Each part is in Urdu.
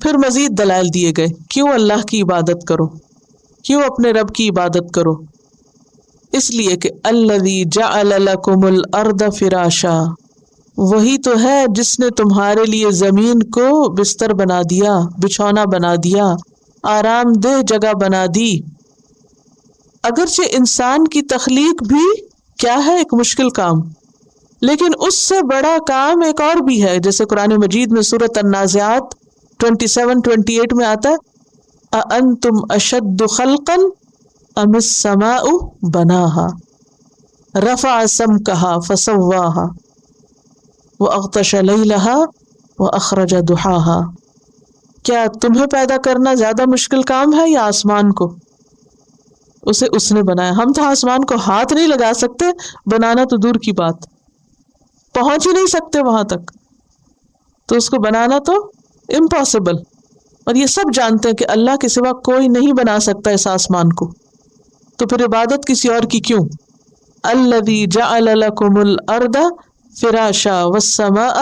پھر مزید دلائل دیے گئے کیوں اللہ کی عبادت کرو، کیوں اپنے رب کی عبادت کرو، اس لیے کہ الذی جعل لکم الارض فراشا، وہی تو ہے جس نے تمہارے لیے زمین کو بستر بنا دیا، بچھونا بنا دیا، آرام دہ جگہ بنا دی۔ اگرچہ انسان کی تخلیق بھی کیا ہے، ایک مشکل کام، لیکن اس سے بڑا کام ایک اور بھی ہے، جیسے قرآن مجید میں سورۃ النازعات 27-28 میں آتا ہے اَأَنتُمْ أَشَدُّ خَلْقًا أَمِ السَّمَاءُ بَنَاهَا رَفَعَ سَمْكَهَا فَسَوَّاهَا وَأَغْطَشَ لَيْلَهَا وَأَخْرَجَ ضُحَاهَا، کیا تمہیں پیدا کرنا زیادہ مشکل کام ہے یا آسمان کو؟ اسے اس نے بنایا، ہم تو آسمان کو ہاتھ نہیں لگا سکتے، بنانا تو دور کی بات، پہنچ ہی نہیں سکتے وہاں تک، تو اس کو بنانا تو امپاسبل۔ اور یہ سب جانتے ہیں کہ اللہ کے سوا کوئی نہیں بنا سکتا اس آسمان کو، تو پھر عبادت کسی اور کی کیوں؟ الذی جعل لکم الارض فراشا والسماء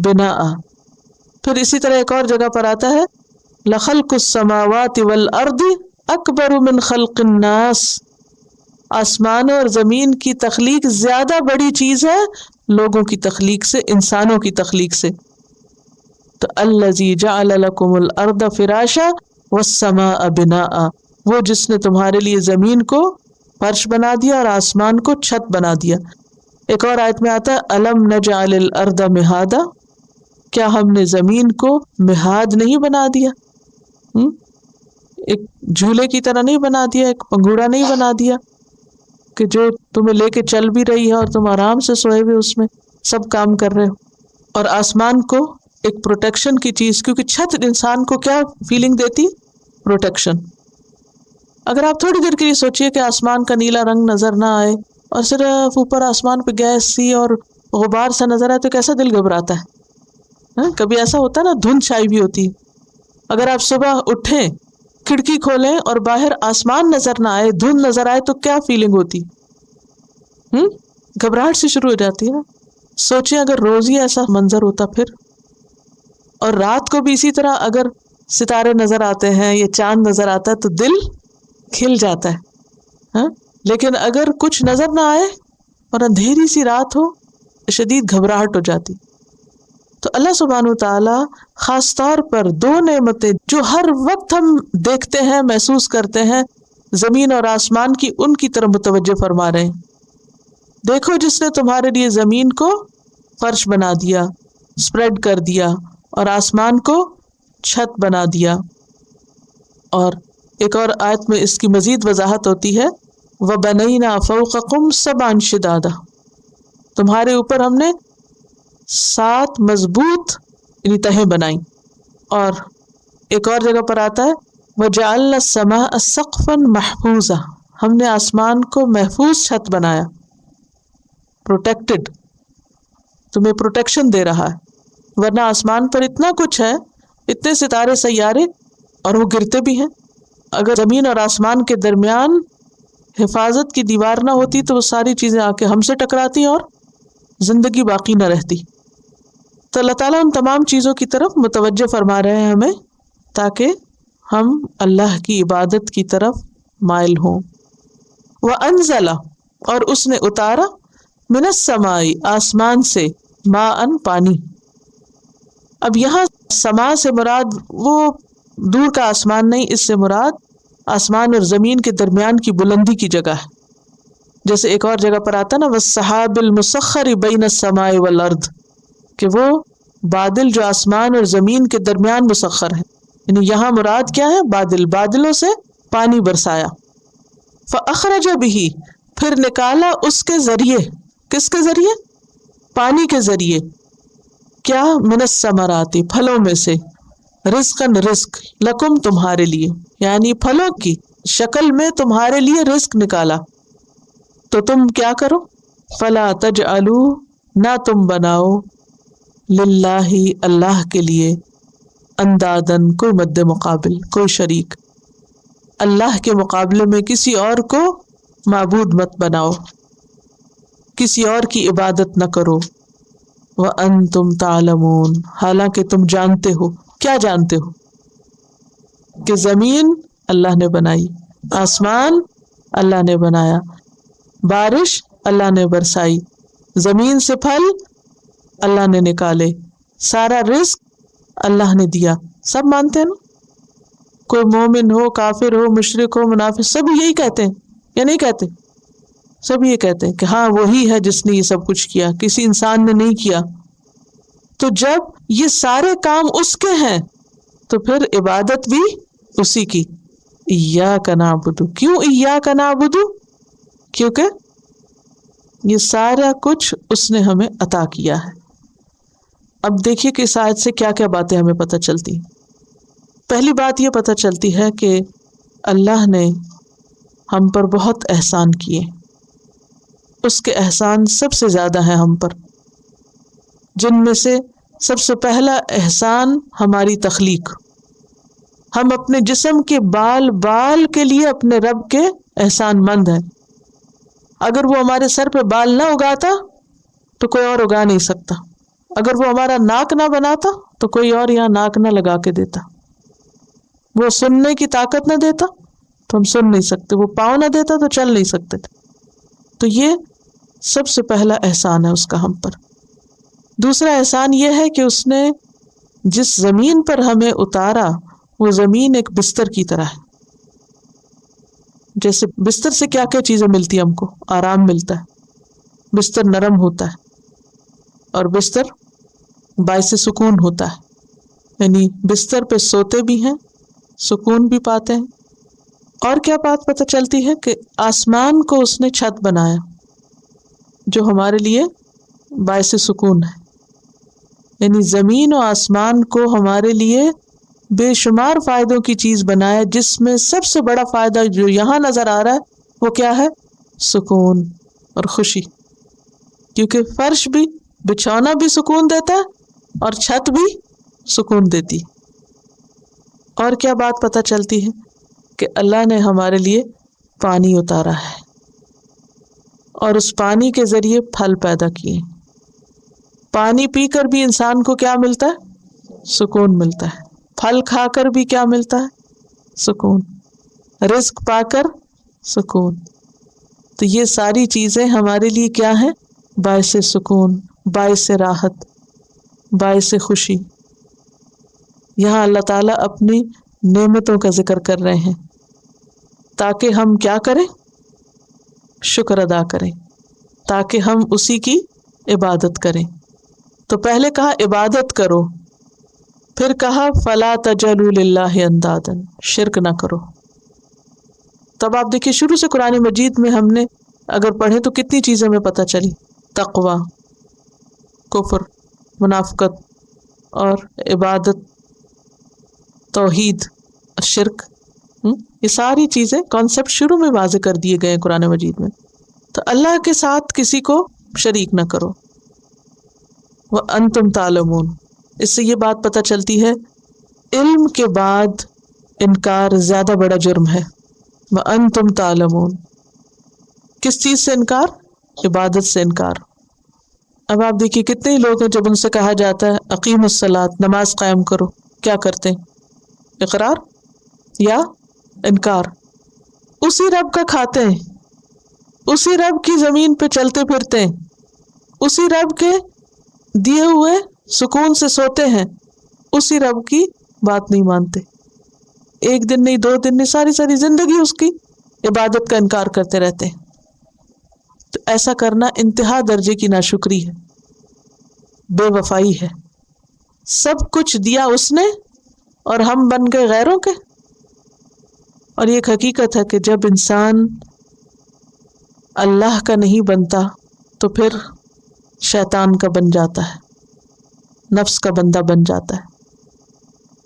بناء۔ پھر اسی طرح ایک اور جگہ پر آتا ہے لخلق السماوات والارض اکبر من خلق الناس، آسمان اور زمین کی تخلیق زیادہ بڑی چیز ہے لوگوں کی تخلیق سے، انسانوں کی تخلیق سے۔ تو الذی جعل لکم الارض فراشا والسماء بناء، وہ جس نے تمہارے لیے زمین کو فرش بنا دیا اور آسمان کو چھت بنا دیا۔ ایک اور آیت میں آتا ہے الم نجعل الارض مہادا، کیا ہم نے زمین کو مہاد نہیں بنا دیا، ایک جھولے کی طرح نہیں بنا دیا، ایک پنگوڑا نہیں بنا دیا کہ جو تمہیں لے کے چل بھی رہی ہے اور تم آرام سے سوئے ہوئے اس میں سب کام کر رہے ہو۔ اور آسمان کو ایک پروٹیکشن کی چیز، کیونکہ چھت انسان کو کیا فیلنگ دیتی؟ پروٹیکشن۔ اگر آپ تھوڑی دیر کے لیے سوچئے کہ آسمان کا نیلا رنگ نظر نہ آئے اور صرف اوپر آسمان پہ گیس سی اور غبار سا نظر آئے تو کیسا دل گھبراتا ہے؟ کبھی ایسا ہوتا ہے نا، دھند چھائی بھی ہوتی ہے۔ اگر آپ صبح اٹھیں، کھڑکی کھولیں اور باہر آسمان نظر نہ آئے، دھند نظر آئے تو کیا فیلنگ ہوتی؟ گھبراہٹ سے شروع ہو جاتی ہے نا۔ سوچیں اگر روز ہی ایسا منظر ہوتا پھر، اور رات کو بھی اسی طرح اگر ستارے نظر آتے ہیں یا چاند نظر آتا ہے تو دل کھل جاتا ہے، لیکن اگر کچھ نظر نہ آئے اور اندھیری سی رات ہو، شدید گھبراہٹ ہو جاتی۔ تو اللہ سبحانہ وتعالی خاص طور پر دو نعمتیں جو ہر وقت ہم دیکھتے ہیں، محسوس کرتے ہیں، زمین اور آسمان کی، ان کی طرف متوجہ فرما رہے ہیں۔ دیکھو جس نے تمہارے لیے زمین کو فرش بنا دیا، سپریڈ کر دیا، اور آسمان کو چھت بنا دیا۔ اور ایک اور آیت میں اس کی مزید وضاحت ہوتی ہے وَبَنَيْنَا فَوْقَكُمْ سَبْعًا شِدَادًا، تمہارے اوپر ہم نے 7 مضبوط تہیں بنائیں۔ اور ایک اور جگہ پر آتا ہے وَجَعَلْنَا السَّمَاءَ سَقْفًا مَحْفُوظًا، ہم نے آسمان کو محفوظ چھت بنایا، پروٹیکٹڈ، تمہیں پروٹیکشن دے رہا ہے۔ ورنہ آسمان پر اتنا کچھ ہے، اتنے ستارے سیارے، اور وہ گرتے بھی ہیں۔ اگر زمین اور آسمان کے درمیان حفاظت کی دیوار نہ ہوتی تو وہ ساری چیزیں آ کے ہم سے ٹکراتی اور زندگی باقی نہ رہتی۔ تو اللہ تعالیٰ ان تمام چیزوں کی طرف متوجہ فرما رہے ہیں ہمیں، تاکہ ہم اللہ کی عبادت کی طرف مائل ہوں۔ وَأَنزَلَ، اور اس نے اتارا، مِنَ السَّمَاءِ، آسمان سے، ماءً، پانی۔ اب یہاں سما سے مراد وہ دور کا آسمان نہیں، اس سے مراد آسمان اور زمین کے درمیان کی بلندی کی جگہ ہے۔ جیسے ایک اور جگہ پر آتا نا وَالسَّحَابِ الْمُسَخَّرِ بَيْنَ السَّمَاءِ وَالْأَرْضِ، کہ وہ بادل جو آسمان اور زمین کے درمیان مسخر ہے، یعنی یہاں مراد کیا ہے؟ بادل، بادلوں سے پانی برسایا۔ فَأَخْرَجَ بِهِ، پھر نکالا اس کے ذریعے، کس کے ذریعے؟ پانی کے ذریعے، کیا؟ من الثمرات، پھلوں میں سے، رزقاً، رزق، لکم، تمہارے لیے، یعنی پھلوں کی شکل میں تمہارے لیے رزق نکالا، تو تم کیا کرو؟ فلا تجعلوا، نہ تم بناؤ، للہ، اللہ کے لیے، اندادن، کوئی مد مقابل، کوئی شریک، اللہ کے مقابلے میں کسی اور کو معبود مت بناؤ، کسی اور کی عبادت نہ کرو۔ وَأَنْتُمْ تَعْلَمُونَ، حالانکہ تم جانتے ہو، کیا جانتے ہو؟ کہ زمین اللہ نے بنائی، آسمان اللہ نے بنایا، بارش اللہ نے برسائی، زمین سے پھل اللہ نے نکالے، سارا رزق اللہ نے دیا. سب مانتے ہیں نا؟ کوئی مومن ہو، کافر ہو، مشرک ہو، منافق، سب یہی کہتے ہیں یا نہیں کہتے؟ سب یہ کہتے ہیں کہ ہاں وہی ہے جس نے یہ سب کچھ کیا، کسی انسان نے نہیں کیا. تو جب یہ سارے کام اس کے ہیں تو پھر عبادت بھی اسی کی. ایاک نعبد، کیوں ایاک نعبد؟ کیونکہ یہ سارا کچھ اس نے ہمیں عطا کیا ہے. اب دیکھیے کہ اس آیت سے کیا کیا باتیں ہمیں پتہ چلتی ہیں. پہلی بات یہ پتہ چلتی ہے کہ اللہ نے ہم پر بہت احسان کیے. اس کے احسان سب سے زیادہ ہیں ہم پر، جن میں سے سب سے پہلا احسان ہماری تخلیق. ہم اپنے جسم کے بال بال کے لیے اپنے رب کے احسان مند ہیں. اگر وہ ہمارے سر پہ بال نہ اگاتا تو کوئی اور اگا نہیں سکتا. اگر وہ ہمارا ناک نہ بناتا تو کوئی اور یہاں ناک نہ لگا کے دیتا. وہ سننے کی طاقت نہ دیتا تو ہم سن نہیں سکتے، وہ پاؤں نہ دیتا تو چل نہیں سکتے. تو یہ سب سے پہلا احسان ہے اس کا ہم پر. دوسرا احسان یہ ہے کہ اس نے جس زمین پر ہمیں اتارا وہ زمین ایک بستر کی طرح ہے. جیسے بستر سے کیا کیا چیزیں ملتی ہیں ہم کو؟ آرام ملتا ہے، بستر نرم ہوتا ہے، اور بستر باعث سکون ہوتا ہے. یعنی بستر پہ سوتے بھی ہیں، سکون بھی پاتے ہیں. اور کیا بات پتہ چلتی ہے کہ آسمان کو اس نے چھت بنایا جو ہمارے لیے باعث سکون ہے. یعنی زمین و آسمان کو ہمارے لیے بے شمار فائدوں کی چیز بنایا، جس میں سب سے بڑا فائدہ جو یہاں نظر آ رہا ہے وہ کیا ہے؟ سکون اور خوشی. کیونکہ فرش بھی، بچھونا بھی سکون دیتا ہے اور چھت بھی سکون دیتی. اور کیا بات پتہ چلتی ہے کہ اللہ نے ہمارے لیے پانی اتارا ہے اور اس پانی کے ذریعے پھل پیدا کیے. پانی پی کر بھی انسان کو کیا ملتا ہے؟ سکون ملتا ہے. پھل کھا کر بھی کیا ملتا ہے؟ سکون. رزق پا کر سکون. تو یہ ساری چیزیں ہمارے لیے کیا ہیں؟ باعث سکون، باعث راحت، باعث خوشی. یہاں اللہ تعالیٰ اپنی نعمتوں کا ذکر کر رہے ہیں تاکہ ہم کیا کریں؟ شکر ادا کریں، تاکہ ہم اسی کی عبادت کریں. تو پہلے کہا عبادت کرو، پھر کہا فلا تجعلوا للہ اندادا، شرک نہ کرو. تب آپ دیکھیے شروع سے قرآن مجید میں ہم نے اگر پڑھیں تو کتنی چیزیں ہمیں پتہ چلی. تقوی، کفر، منافقت اور عبادت، توحید، شرک، یہ ساری چیزیں کانسیپٹ شروع میں واضح کر دیے گئے ہیں قرآن مجید میں. تو اللہ کے ساتھ کسی کو شریک نہ کرو. وَأَنْتُمْ تَعْلَمُونَ، اس سے یہ بات پتہ چلتی ہے علم کے بعد انکار زیادہ بڑا جرم ہے. وَأَنْتُمْ تَعْلَمُونَ، کس چیز سے انکار؟ عبادت سے انکار. اب آپ دیکھیے کتنے ہی لوگ ہیں جب ان سے کہا جاتا ہے اقیم الصلاۃ، نماز قائم کرو، کیا کرتے ہیں؟ اقرار یا انکار. اسی رب کا کھاتے ہیں، اسی رب کی زمین پہ چلتے پھرتے ہیں، اسی رب کے دیے ہوئے سکون سے سوتے ہیں، اسی رب کی بات نہیں مانتے. ایک دن نہیں، 2 دن نہیں، ساری ساری زندگی اس کی عبادت کا انکار کرتے رہتے ہیں. تو ایسا کرنا انتہا درجے کی ناشکری ہے، بے وفائی ہے. سب کچھ دیا اس نے اور ہم بن گئے غیروں کے. اور یہ ایک حقیقت ہے کہ جب انسان اللہ کا نہیں بنتا تو پھر شیطان کا بن جاتا ہے، نفس کا بندہ بن جاتا ہے.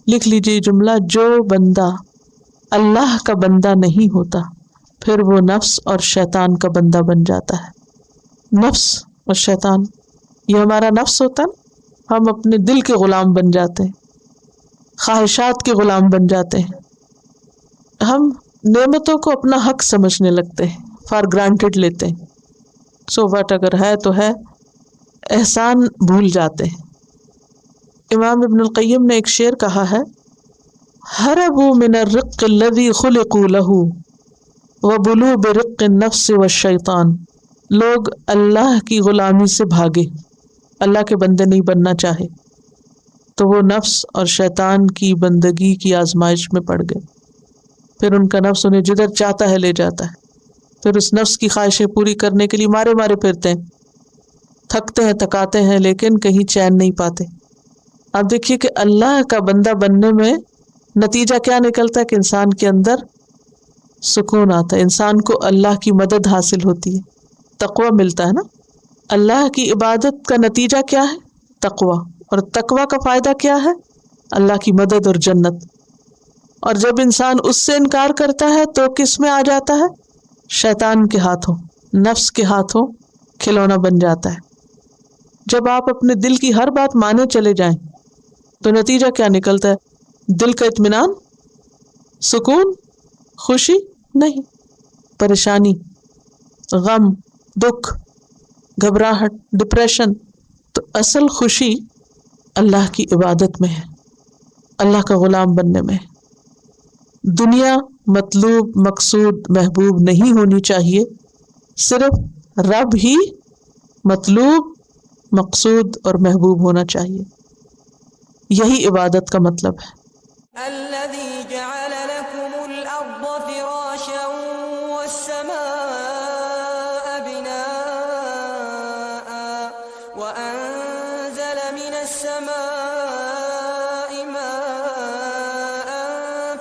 لکھ لیجیے جملہ، جو بندہ اللہ کا بندہ نہیں ہوتا پھر وہ نفس اور شیطان کا بندہ بن جاتا ہے. نفس اور شیطان، یہ ہمارا نفس ہوتا ہے، ہم اپنے دل کے غلام بن جاتے ہیں، خواہشات کے غلام بن جاتے ہیں. ہم نعمتوں کو اپنا حق سمجھنے لگتے ہیں، فار گرانٹیڈ لیتے ہیں. سو واٹ، اگر ہے تو ہے، احسان بھول جاتے ہیں. امام ابن القیم نے ایک شعر کہا ہے هربوا من الرق الذي خلقوا له وبلوا برق النفس والشیطان. لوگ اللہ کی غلامی سے بھاگے، اللہ کے بندے نہیں بننا چاہے، تو وہ نفس اور شیطان کی بندگی کی آزمائش میں پڑ گئے. پھر ان کا نفس انہیں جدھر چاہتا ہے لے جاتا ہے، پھر اس نفس کی خواہشیں پوری کرنے کے لیے مارے مارے پھرتے ہیں، تھکتے ہیں تکاتے ہیں لیکن کہیں چین نہیں پاتے. آپ دیکھیے کہ اللہ کا بندہ بننے میں نتیجہ کیا نکلتا ہے کہ انسان کے اندر سکون آتا ہے، انسان کو اللہ کی مدد حاصل ہوتی ہے، تقوی ملتا ہے نا. اللہ کی عبادت کا نتیجہ کیا ہے؟ تقوی. اور تقوی کا فائدہ کیا ہے؟ اللہ کی مدد اور جنت. اور جب انسان اس سے انکار کرتا ہے تو کس میں آ جاتا ہے؟ شیطان کے ہاتھوں، نفس کے ہاتھوں کھلونا بن جاتا ہے. جب آپ اپنے دل کی ہر بات مانے چلے جائیں تو نتیجہ کیا نکلتا ہے؟ دل کا اطمینان، سکون، خوشی نہیں، پریشانی، غم، دکھ، گھبراہٹ، ڈپریشن. تو اصل خوشی اللہ کی عبادت میں ہے، اللہ کا غلام بننے میں ہے. دنیا مطلوب، مقصود، محبوب نہیں ہونی چاہیے، صرف رب ہی مطلوب، مقصود اور محبوب ہونا چاہیے. یہی عبادت کا مطلب ہے. الذي جعل لكم الأرض فراشا والسماء بناء وأنزل من السماء ماء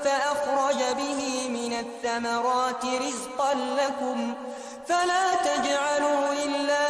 فأخرج به من الثمرات رزقا لكم فلا تجعلوا لله